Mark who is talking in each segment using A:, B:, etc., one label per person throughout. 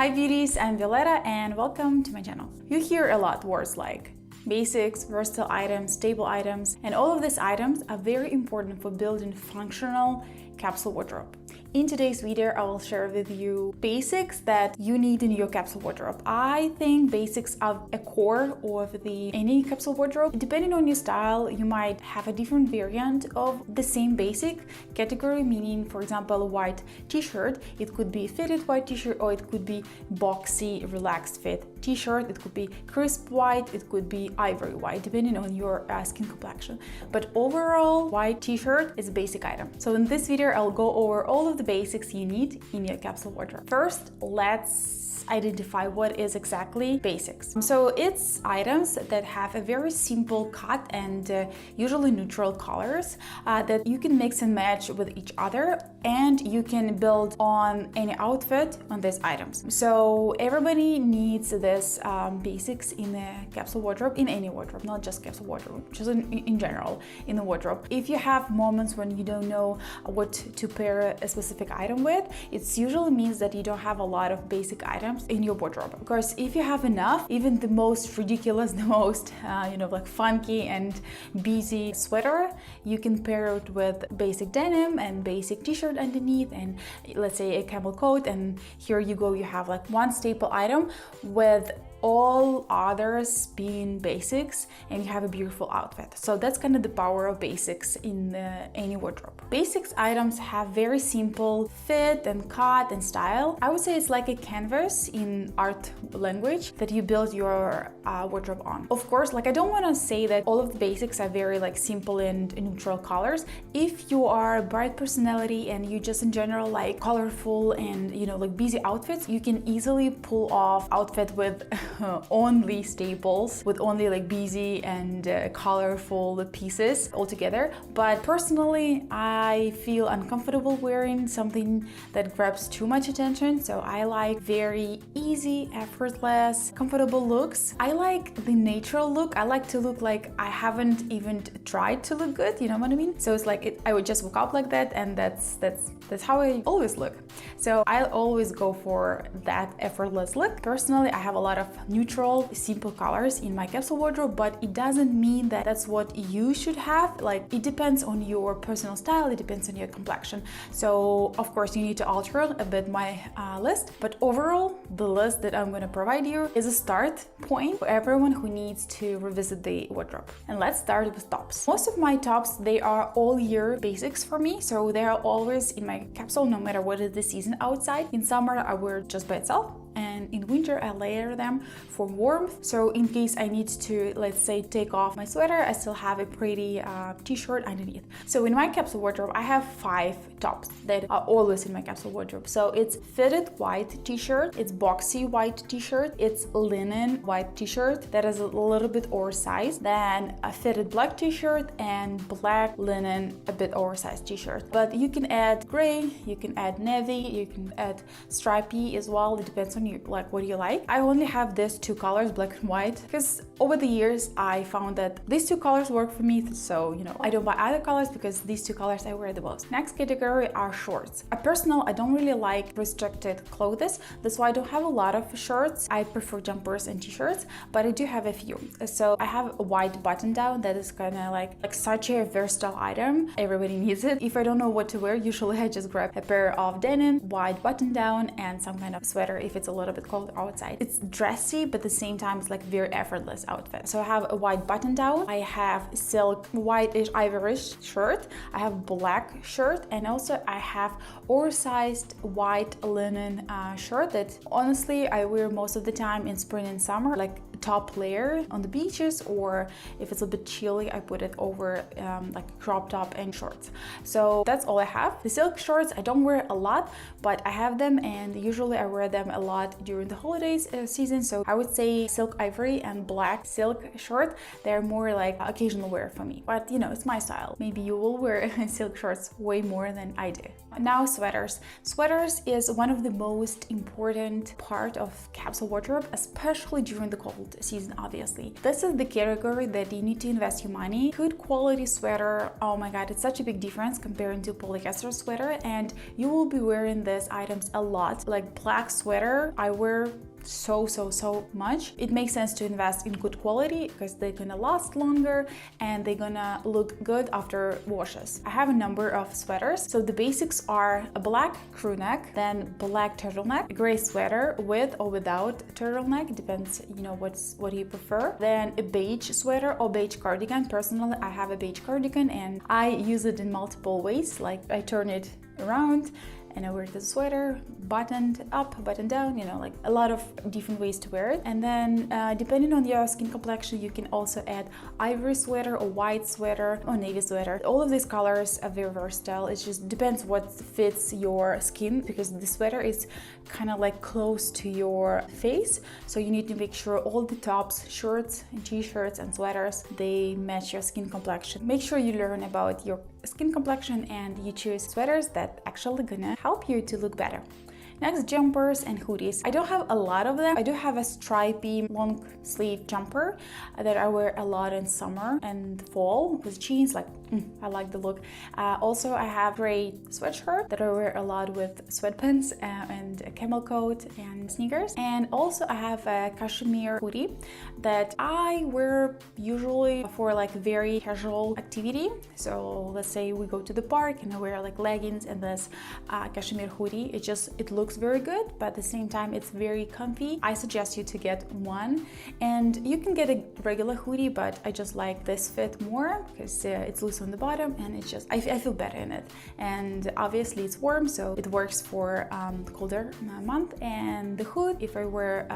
A: Hi beauties, I'm Violetta and welcome to my channel. You hear a lot words like basics, versatile items, stable items, and all of these items are very important for building functional capsule wardrobe. In today's video, I will share with you basics that you need in your capsule wardrobe. I think basics are a core of any capsule wardrobe. Depending on your style, you might have a different variant of the same basic category, meaning, for example, a white t-shirt. It could be fitted white t-shirt, or it could be boxy, relaxed fit t-shirt. It could be crisp white, it could be ivory white, depending on your skin complexion. But overall, white t-shirt is a basic item. So in this video, I'll go over all of the basics you need in your capsule wardrobe. First, let's identify what is exactly basics. So it's items that have a very simple cut and usually neutral colors that you can mix and match with each other, and you can build on any outfit on these items. So everybody needs this basics in a capsule wardrobe, in any wardrobe, not just capsule wardrobe, just in general in the wardrobe. If you have moments when you don't know what to pair a specific item with, it usually means that you don't have a lot of basic items in your wardrobe. Of course, if you have enough, even the most ridiculous, the most like funky and busy sweater, you can pair it with basic denim and basic t-shirt underneath, and let's say a camel coat, and here you go, you have like one staple item with all others being basics, and you have a beautiful outfit. So that's kind of the power of basics in any wardrobe. Basics items have very simple fit and cut and style. I would say it's like a canvas in art language that you build your wardrobe on. Of course, like I don't want to say that all of the basics are very like simple and neutral colors. If you are a bright personality and you just in general like colorful and like busy outfits, you can easily pull off outfit with only staples, with only like busy and colorful pieces all together. But personally, I feel uncomfortable wearing something that grabs too much attention. So I like very easy, effortless, comfortable looks. I like the natural look. I like to look like I haven't even tried to look good, you know what I mean? So it's like I would just wake up like that, and that's how I always look. So I always go for that effortless look. Personally, I have a lot of neutral, simple colors in my capsule wardrobe, but it doesn't mean that that's what you should have. Like, it depends on your personal style, it depends on your complexion. So of course you need to alter a bit my list, but overall the list that I'm going to provide you is a start point for everyone who needs to revisit the wardrobe. And let's start with tops. Most of my tops, they are all year basics for me, so they are always in my capsule no matter what is the season outside. In summer I wear just by itself, and in winter I layer them for warmth. So in case I need to, let's say, take off my sweater, I still have a pretty t-shirt underneath. So in my capsule wardrobe, I have 5 tops that are always in my capsule wardrobe. So it's fitted white t-shirt, it's boxy white t-shirt, it's linen white t-shirt that is a little bit oversized, then a fitted black t-shirt, and black linen a bit oversized t-shirt. But you can add gray, you can add navy, you can add stripy as well. It depends on you, like what you like. I only have these 2 colors, black and white, because over the years I found that these 2 colors work for me. So I don't buy other colors because these 2 colors I wear the most. Next category are shorts. I don't really like restricted clothes. That's why I don't have a lot of shirts. I prefer jumpers and t-shirts, but I do have a few. So I have a white button down that is kind of like such a versatile item. Everybody needs it. If I don't know what to wear, usually I just grab a pair of denim, white button down, and some kind of sweater if it's a little bit cold outside. It's dressy, but at the same time it's like very effortless outfit. So I have a white button down, I have silk whitish ivorish shirt, I have black shirt, and also I have oversized white linen shirt that honestly I wear most of the time in spring and summer, like top layer on the beaches, or if it's a bit chilly, I put it over like a crop top and shorts. So that's all I have. The silk shorts I don't wear a lot, but I have them, and usually I wear them a lot during the holidays season. So I would say silk ivory and black silk short, they're more like occasional wear for me, but it's my style. Maybe you will wear silk shorts way more than I do. Now sweaters. Sweaters is one of the most important part of capsule wardrobe, especially during the cold season, obviously. This is the category that you need to invest your money. Good quality sweater, oh my god, it's such a big difference compared to polyester sweater, and you will be wearing these items a lot. Like black sweater, I wear so much. It makes sense to invest in good quality because they're gonna last longer and they're gonna look good after washes. I have a number of sweaters. So the basics are a black crew neck, then black turtleneck, a gray sweater with or without turtleneck, depends, you know, what you prefer. Then a beige sweater or beige cardigan. Personally, I have a beige cardigan and I use it in multiple ways. Like I turn it around and I wear the sweater buttoned up, buttoned down, you know, like a lot of different ways to wear it. And then depending on your skin complexion, you can also add ivory sweater or white sweater or navy sweater. All of these colors are very versatile. It just depends what fits your skin, because the sweater is kind of like close to your face. So you need to make sure all the tops, shirts and t-shirts and sweaters, they match your skin complexion. Make sure you learn about your skin complexion and you choose sweaters that actually gonna help you to look better. Next, jumpers and hoodies. I don't have a lot of them. I do have a stripy long sleeve jumper that I wear a lot in summer and fall with jeans. Like, I like the look. Also, I have gray sweatshirt that I wear a lot with sweatpants and a camel coat and sneakers. And also I have a cashmere hoodie that I wear usually for like very casual activity. So let's say we go to the park and I wear like leggings and this cashmere hoodie. It looks very good, but at the same time it's very comfy. I suggest you to get one, and you can get a regular hoodie, but I just like this fit more because it's loose on the bottom and it's just I feel better in it. And obviously it's warm, so it works for the colder month. And the hood, if I wear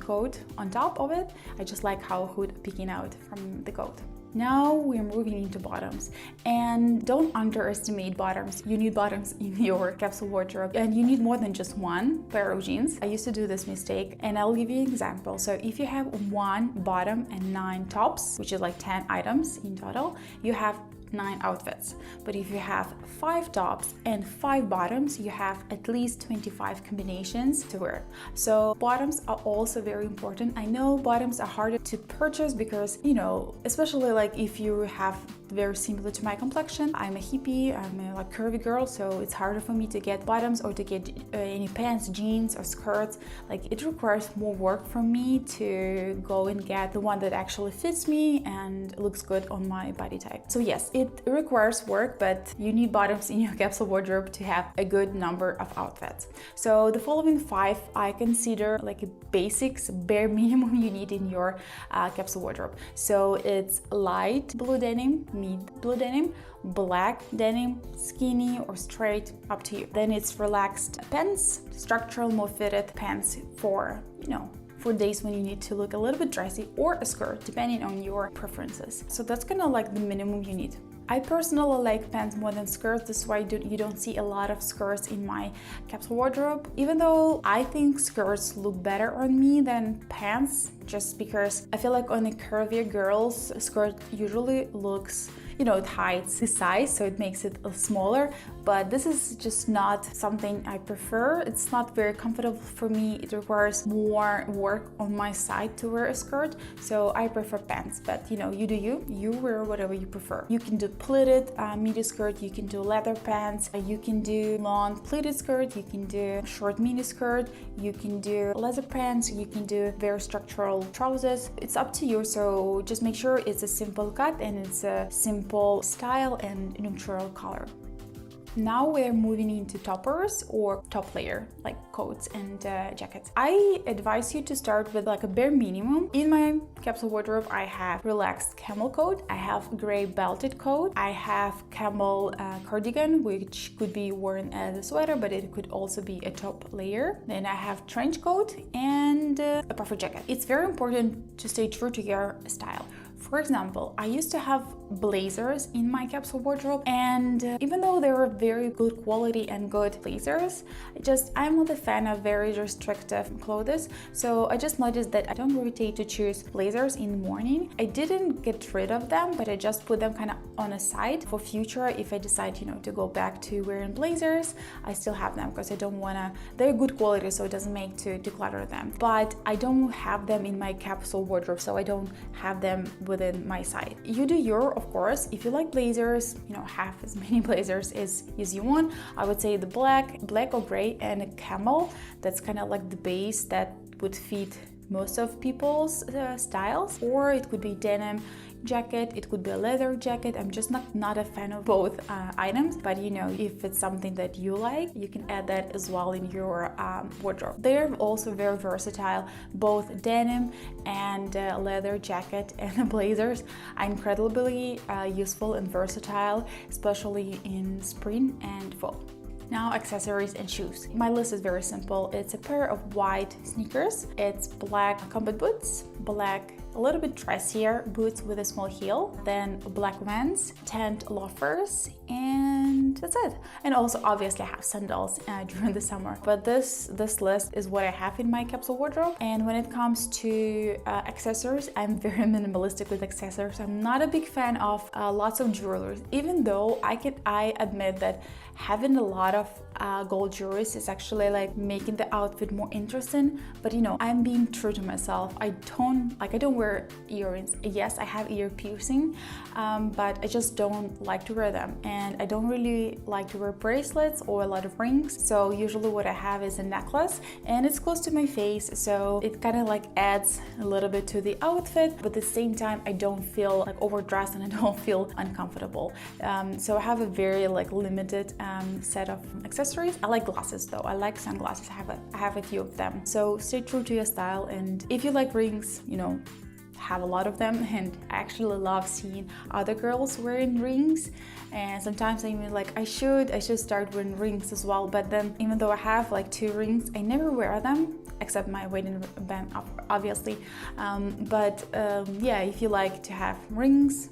A: coat on top of it, I just like how hood peeking out from the coat. Now we're moving into bottoms, and don't underestimate bottoms. You need bottoms in your capsule wardrobe, and you need more than just one pair of jeans. I used to do this mistake, and I'll give you an example. So if you have one bottom and 9 tops, which is like 10 items in total, you have 9 outfits. But if you have 5 tops and 5 bottoms, you have at least 25 combinations to wear. So bottoms are also very important. I know bottoms are harder to purchase because, you know, especially like if you have very similar to my complexion. I'm a hippie, I'm a like curvy girl, so it's harder for me to get bottoms or to get any pants, jeans or skirts. Like it requires more work from me to go and get the one that actually fits me and looks good on my body type. So yes, it requires work, but you need bottoms in your capsule wardrobe to have a good number of outfits. So the following 5 I consider like a basics, bare minimum you need in your capsule wardrobe. So it's light blue denim, mid blue denim, black denim, skinny or straight, up to you. Then it's relaxed pants, structural, more fitted pants for, you know, for days when you need to look a little bit dressy, or a skirt, depending on your preferences. So that's kind of like the minimum you need. I personally like pants more than skirts. This is why you don't see a lot of skirts in my capsule wardrobe, even though I think skirts look better on me than pants, just because I feel like on the curvier girls, a skirt usually looks, you know, it hides the size, so it makes it smaller, but this is just not something I prefer. It's not very comfortable for me. It requires more work on my side to wear a skirt, so I prefer pants. But you know, you do you wear whatever you prefer. You can do pleated midi skirt, you can do leather pants, you can do long pleated skirt, you can do short mini skirt, you can do leather pants, you can do very structural trousers. It's up to you, so just make sure it's a simple cut and it's a simple style and neutral color. Now we're moving into toppers or top layer, like coats and jackets. I advise you to start with like a bare minimum. In my capsule wardrobe, I have relaxed camel coat, I have gray belted coat, I have camel cardigan, which could be worn as a sweater, but it could also be a top layer. Then I have trench coat and a puffer jacket. It's very important to stay true to your style. For example, I used to have blazers in my capsule wardrobe, and even though they were very good quality and good blazers, I'm not a fan of very restrictive clothes. So I just noticed that I don't gravitate to choose blazers in the morning. I didn't get rid of them, but I just put them kind of on a side for future. If I decide, to go back to wearing blazers, I still have them because I don't want to, they're good quality, so it doesn't make to declutter them. But I don't have them in my capsule wardrobe, so I don't have them within my side. You do your, of course, if you like blazers, have as many blazers as you want. I would say the black or gray, and a camel. That's kind of like the base that would fit most of people's styles. Or it could be denim jacket, it could be a leather jacket. I'm just not a fan of both items, but if it's something that you like, you can add that as well in your wardrobe. They're also very versatile. Both denim and leather jacket and blazers are incredibly useful and versatile, especially in spring and fall. Now, accessories and shoes. My list is very simple. It's a pair of white sneakers, it's black combat boots, black a little bit dressier boots with a small heel, then black Vans, tanned loafers, and that's it. And also obviously I have sandals during the summer. But this list is what I have in my capsule wardrobe. And when it comes to accessories, I'm very minimalistic with accessories. I'm not a big fan of lots of jewelry, even though I admit that having a lot of gold jewelry is actually like making the outfit more interesting. But I'm being true to myself. I don't wear earrings. Yes, I have ear piercing, but I just don't like to wear them. And I don't really like to wear bracelets or a lot of rings. So usually what I have is a necklace, and it's close to my face, so it kind of like adds a little bit to the outfit, but at the same time I don't feel like overdressed and I don't feel uncomfortable. So I have a very limited set of accessories. I like glasses though. I like sunglasses. I have a few of them. So stay true to your style, and if you like rings, have a lot of them. And I actually love seeing other girls wearing rings, and sometimes I'm even like I should start wearing rings as well. But then even though I have 2 rings, I never wear them except my wedding band, obviously. Yeah, if you like to have rings,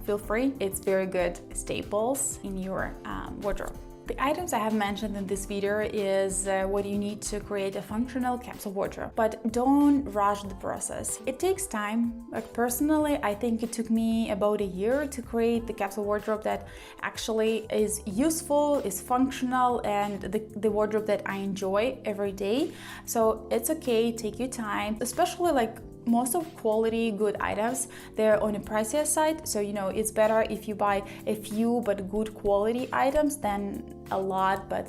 A: feel free. It's very good staples in your wardrobe. The items I have mentioned in this video is what you need to create a functional capsule wardrobe, but don't rush the process. It takes time. Personally, I think it took me about a year to create the capsule wardrobe that actually is useful, is functional, and the wardrobe that I enjoy every day. So it's okay, take your time, especially most of quality good items, they're on a pricier side. So it's better if you buy a few but good quality items than a lot but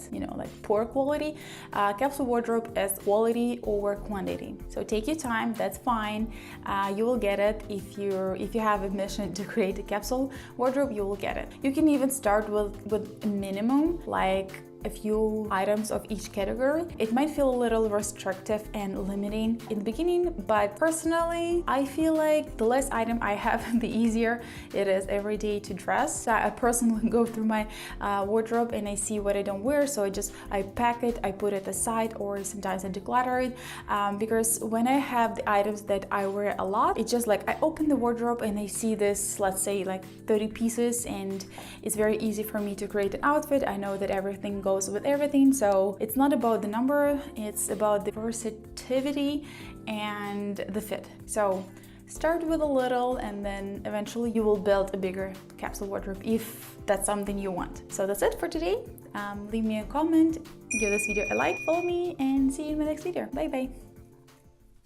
A: poor quality. Capsule wardrobe is quality over quantity, so take your time. That's fine. You will get it. If you have a mission to create a capsule wardrobe, you will get it. You can even start with a minimum, a few items of each category. It might feel a little restrictive and limiting in the beginning, but personally, I feel like the less item I have, the easier it is every day to dress. So I personally go through my wardrobe and I see what I don't wear, so I pack it, I put it aside, or sometimes I declutter it, because when I have the items that I wear a lot, it's just I open the wardrobe and I see this, let's say 30 pieces, and it's very easy for me to create an outfit. I know that everything goes with everything, so it's not about the number, it's about the versatility and the fit. So start with a little, and then eventually you will build a bigger capsule wardrobe if that's something you want. So that's it for today. Leave me a comment, give this video a like, follow me, and see you in my next video. Bye bye.